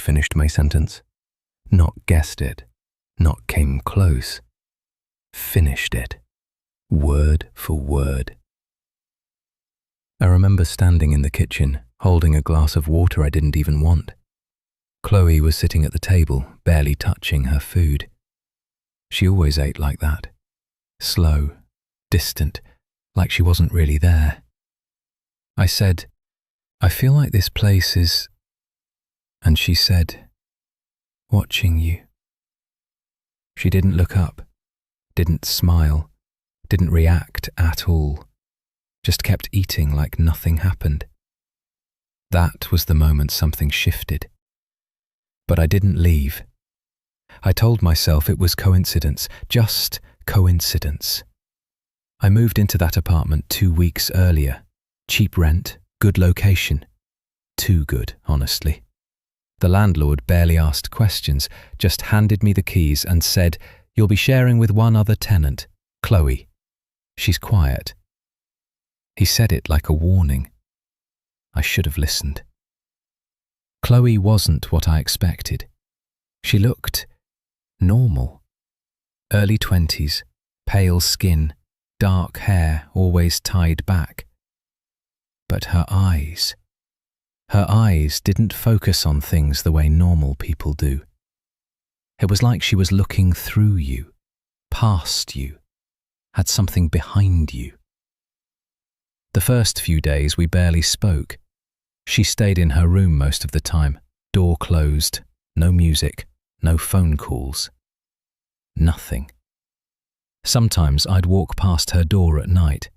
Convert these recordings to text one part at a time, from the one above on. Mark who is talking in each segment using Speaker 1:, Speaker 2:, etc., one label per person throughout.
Speaker 1: finished my sentence. Not guessed it. Not came close. Finished it. Word for word. I remember standing in the kitchen, holding a glass of water I didn't even want. Chloe was sitting at the table, barely touching her food. She always ate like that. Slow, distant, like she wasn't really there. I said, "I feel like this place is..." And she said, "Watching you." She didn't look up, didn't smile, didn't react at all, just kept eating like nothing happened. That was the moment something shifted. But I didn't leave. I told myself it was coincidence, just coincidence. I moved into that apartment 2 weeks earlier. Cheap rent, good location. Too good, honestly. The landlord barely asked questions, just handed me the keys and said, "You'll be sharing with one other tenant, Chloe. She's quiet." He said it like a warning. I should have listened. Chloe wasn't what I expected. She looked normal. Early 20s, pale skin, dark hair always tied back. But her eyes didn't focus on things the way normal people do. It was like she was looking through you, past you, had something behind you. The first few days we barely spoke. She stayed in her room most of the time, door closed, no music, no phone calls. Nothing. Sometimes I'd walk past her door at night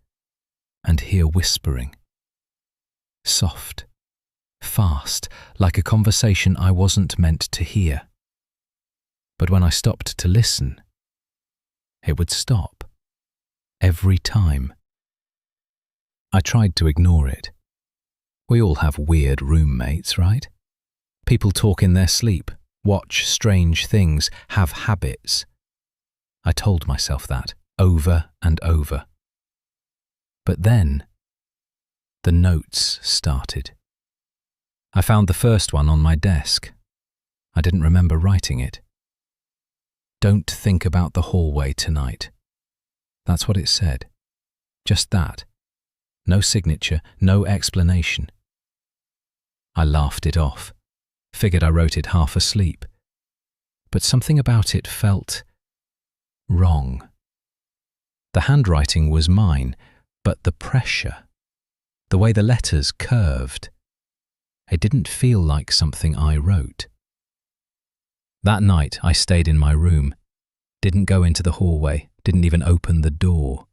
Speaker 1: and hear whispering. Soft, fast, like a conversation I wasn't meant to hear. But when I stopped to listen, it would stop. Every time. I tried to ignore it. We all have weird roommates, right? People talk in their sleep, watch strange things, have habits. I told myself that over and over. But then, the notes started. I found the first one on my desk. I didn't remember writing it. "Don't think about the hallway tonight." That's what it said. Just that. No signature, no explanation. I laughed it off, figured I wrote it half asleep. But something about it felt wrong. The handwriting was mine, but the pressure, the way the letters curved, it didn't feel like something I wrote. That night I stayed in my room, didn't go into the hallway, didn't even open the door.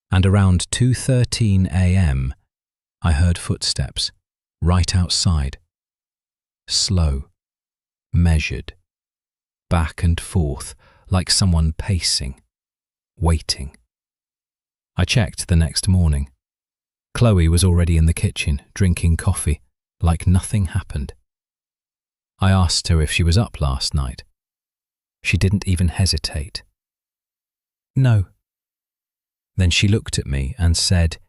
Speaker 1: And around 2:13 a.m, I heard footsteps, right outside. Slow, measured, back and forth, like someone pacing, waiting. I checked the next morning. Chloe was already in the kitchen, drinking coffee, like nothing happened. I asked her if she was up last night. She didn't even hesitate. "No." Then she looked at me and said,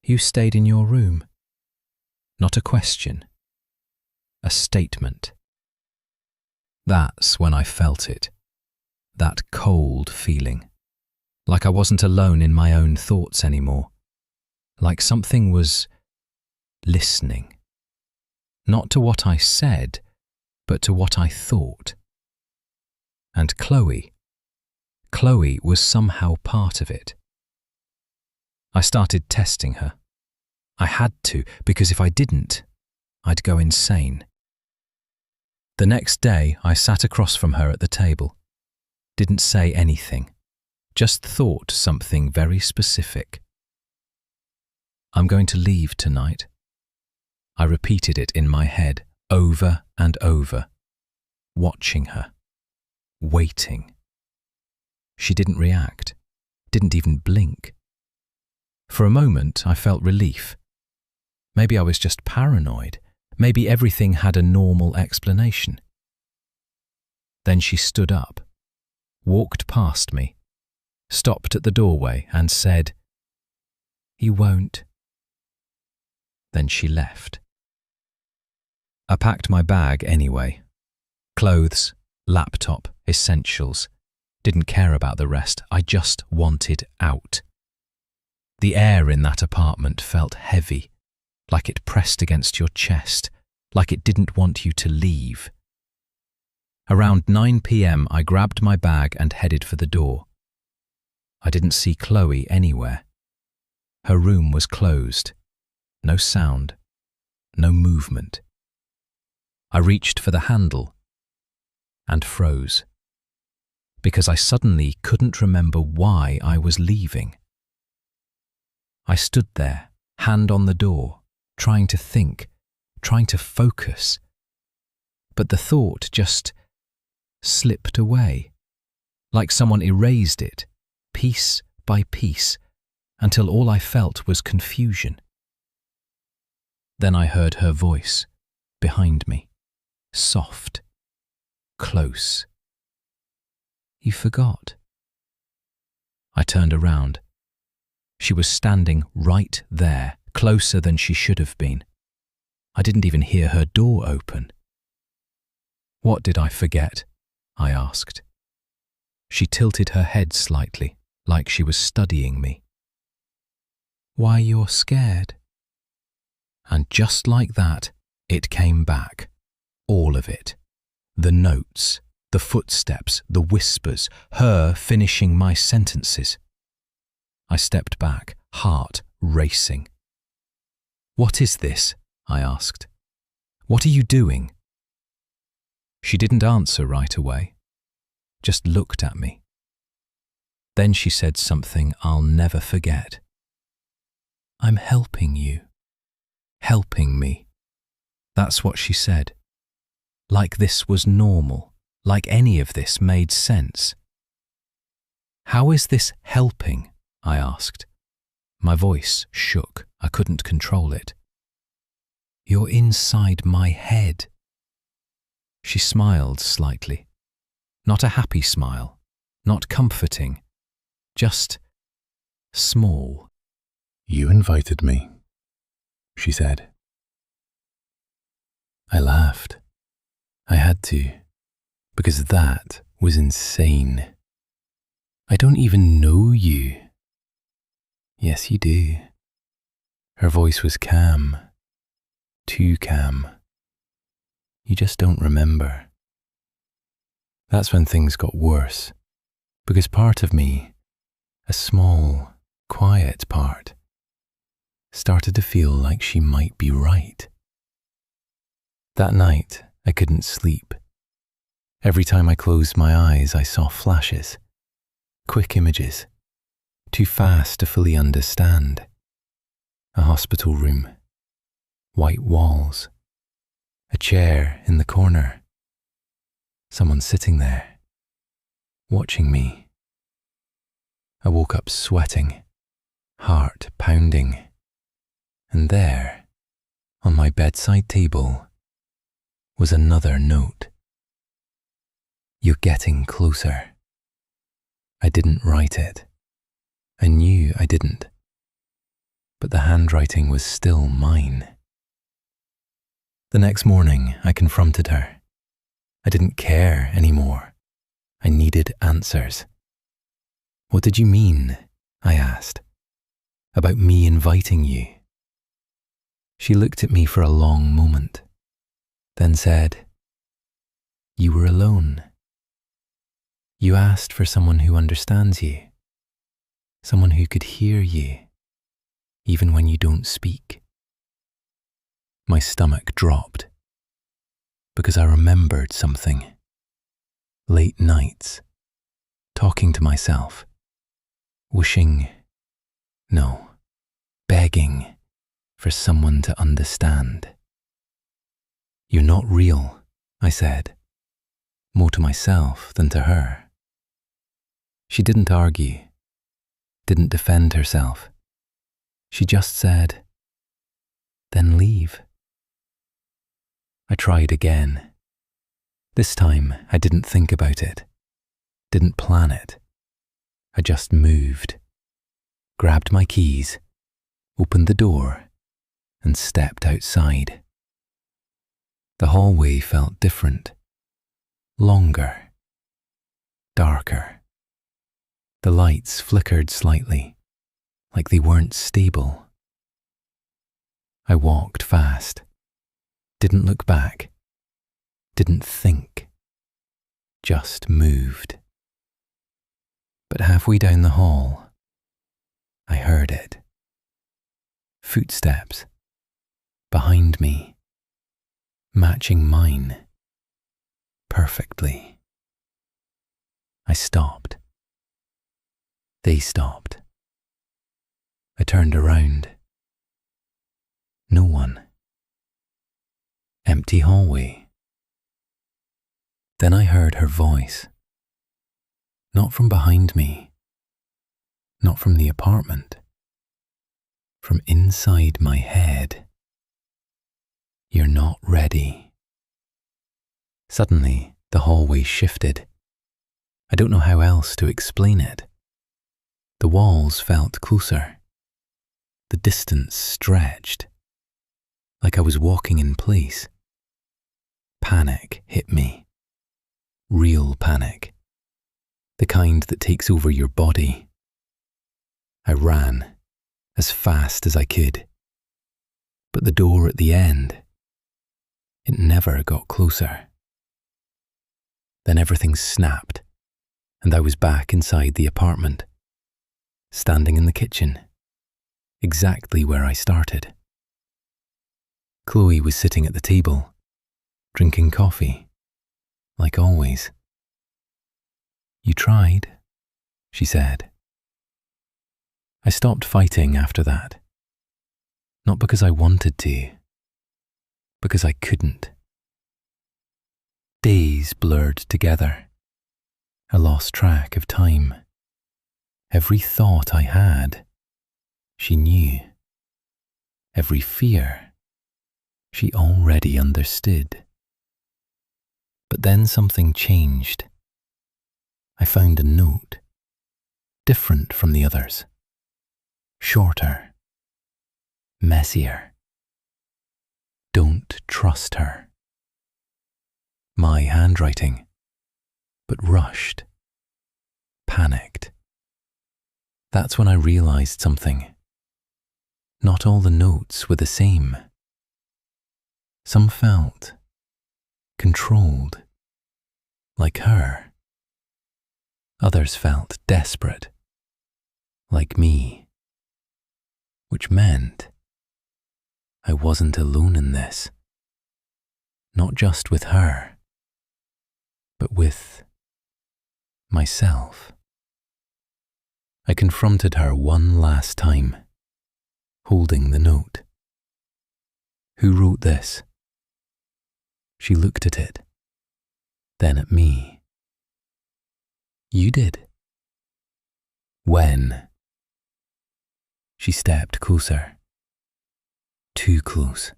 Speaker 1: "You stayed in your room." Not a question, a statement. That's when I felt it, that cold feeling, like I wasn't alone in my own thoughts anymore, like something was listening, not to what I said, but to what I thought. And Chloe was somehow part of it. I started testing her. I had to, because if I didn't, I'd go insane. The next day, I sat across from her at the table. Didn't say anything, just thought something very specific. "I'm going to leave tonight." I repeated it in my head, over and over, watching her, waiting. She didn't react, didn't even blink. For a moment, I felt relief. Maybe I was just paranoid. Maybe everything had a normal explanation. Then she stood up, walked past me, stopped at the doorway and said, "You won't." Then she left.
Speaker 2: I packed my bag anyway. Clothes, laptop, essentials. Didn't care about the rest. I just wanted out. The air in that apartment felt heavy, like it pressed against your chest, like it didn't want you to leave. Around 9 p.m, I grabbed my bag and headed for the door. I didn't see Chloe anywhere. Her room was closed. No sound. No movement. I reached for the handle and froze, because I suddenly couldn't remember why I was leaving. I stood there, hand on the door, trying to think, trying to focus. But the thought just slipped away, like someone erased it, piece by piece, until all I felt was confusion. Then I heard her voice, behind me, soft, close. "You forgot." I turned around. She was standing right there, closer than she should have been. I didn't even hear her door open. "What did I forget?" I asked. She tilted her head slightly, like she was studying me. "Why you're scared." And just like that, it came back. All of it. The notes, the footsteps, the whispers, her finishing my sentences. I stepped back, heart racing. "What is this?" I asked. "What are you doing?" She didn't answer right away, just looked at me. Then she said something I'll never forget. "I'm helping you. Helping me." That's what she said. Like this was normal, like any of this made sense. "How is this helping?" I asked. My voice shook. I couldn't control it. "You're inside my head." She smiled slightly. Not a happy smile, not comforting, just small.
Speaker 1: "You invited me," she said. I laughed. I had to, because that was insane. "I don't even know you." "Yes, you do." Her voice was calm, too calm. "You just don't remember." That's when things got worse, because part of me, a small, quiet part, started to feel like she might be right. That night, I couldn't sleep. Every time I closed my eyes, I saw flashes, quick images, too fast to fully understand. A hospital room, white walls, a chair in the corner, someone sitting there, watching me. I woke up sweating, heart pounding, and there, on my bedside table, was another note. "You're getting closer." I didn't write it. I knew I didn't. But the handwriting was still mine. The next morning, I confronted her. I didn't care anymore. I needed answers. "What did you mean?" I asked. "About me inviting you?" She looked at me for a long moment, then said, "You were alone. You asked for someone who understands you, someone who could hear you, even when you don't speak." My stomach dropped, because I remembered something. Late nights, talking to myself, wishing, no, begging for someone to understand. "You're not real," I said, more to myself than to her. She didn't argue, didn't defend herself. She just said, "Then leave." I tried again. This time I didn't think about it, didn't plan it. I just moved, grabbed my keys, opened the door, and stepped outside. The hallway felt different, longer, darker. The lights flickered slightly, like they weren't stable. I walked fast, didn't look back, didn't think, just moved. But halfway down the hall, I heard it. Footsteps, behind me, matching mine, perfectly. I stopped. They stopped. I turned around. No one. Empty hallway. Then I heard her voice. Not from behind me. Not from the apartment. From inside my head. You're not ready. Suddenly, the hallway shifted. I don't know how else to explain it. The walls felt closer. The distance stretched. Like I was walking in place. Panic hit me. Real panic. The kind that takes over your body. I ran as fast as I could. But the door at the end, it never got closer. Then everything snapped, and I was back inside the apartment, standing in the kitchen, exactly where I started. Chloe was sitting at the table, drinking coffee, like always. "You tried," she said. I stopped fighting after that. Not because I wanted to, because I couldn't. Days blurred together. I lost track of time. Every thought I had, she knew. Every fear, she already understood. But then something changed. I found a note, different from the others. Shorter, messier. Don't trust her. My handwriting, but rushed, panicked. That's when I realized something. Not all the notes were the same. Some felt controlled, like her. Others felt desperate, like me. Which meant I wasn't alone in this. Not just with her, but with myself. I confronted her one last time, holding the note. "Who wrote this?" She looked at it, then at me. "You did." "When?" She stepped closer. Too close.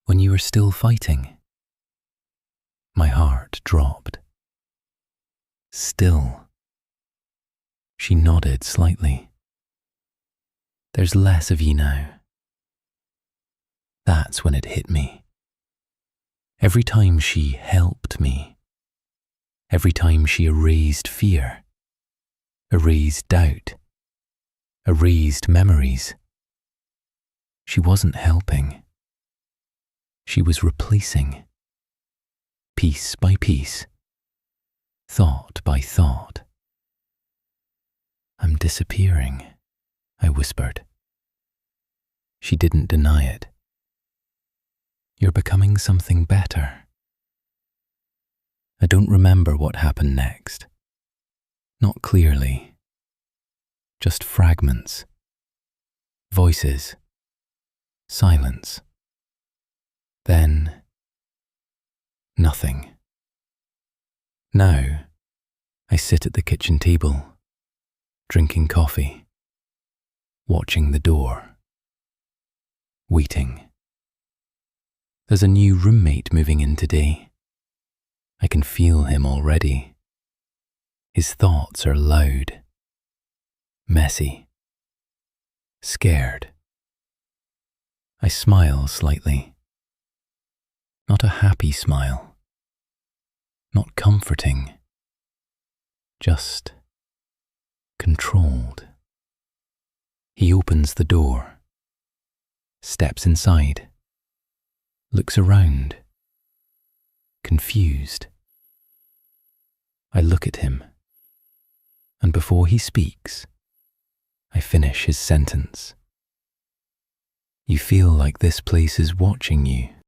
Speaker 1: "When you were still fighting." My heart dropped. "Still." She nodded slightly. "There's less of you now." That's when it hit me. Every time she helped me, every time she erased fear, erased doubt, erased memories, she wasn't helping. She was replacing, piece by piece, thought by thought. "I'm disappearing," I whispered. She didn't deny it. "You're becoming something better." I don't remember what happened next. Not clearly. Just fragments. Voices. Silence. Then nothing. Now, I sit at the kitchen table, drinking coffee, watching the door, waiting. There's a new roommate moving in today. I can feel him already. His thoughts are loud, messy, scared. I smile slightly. Not a happy smile. Not comforting. Just controlled. He opens the door, steps inside, looks around, confused. I look at him, and before he speaks, I finish his sentence. You feel like this place is watching you.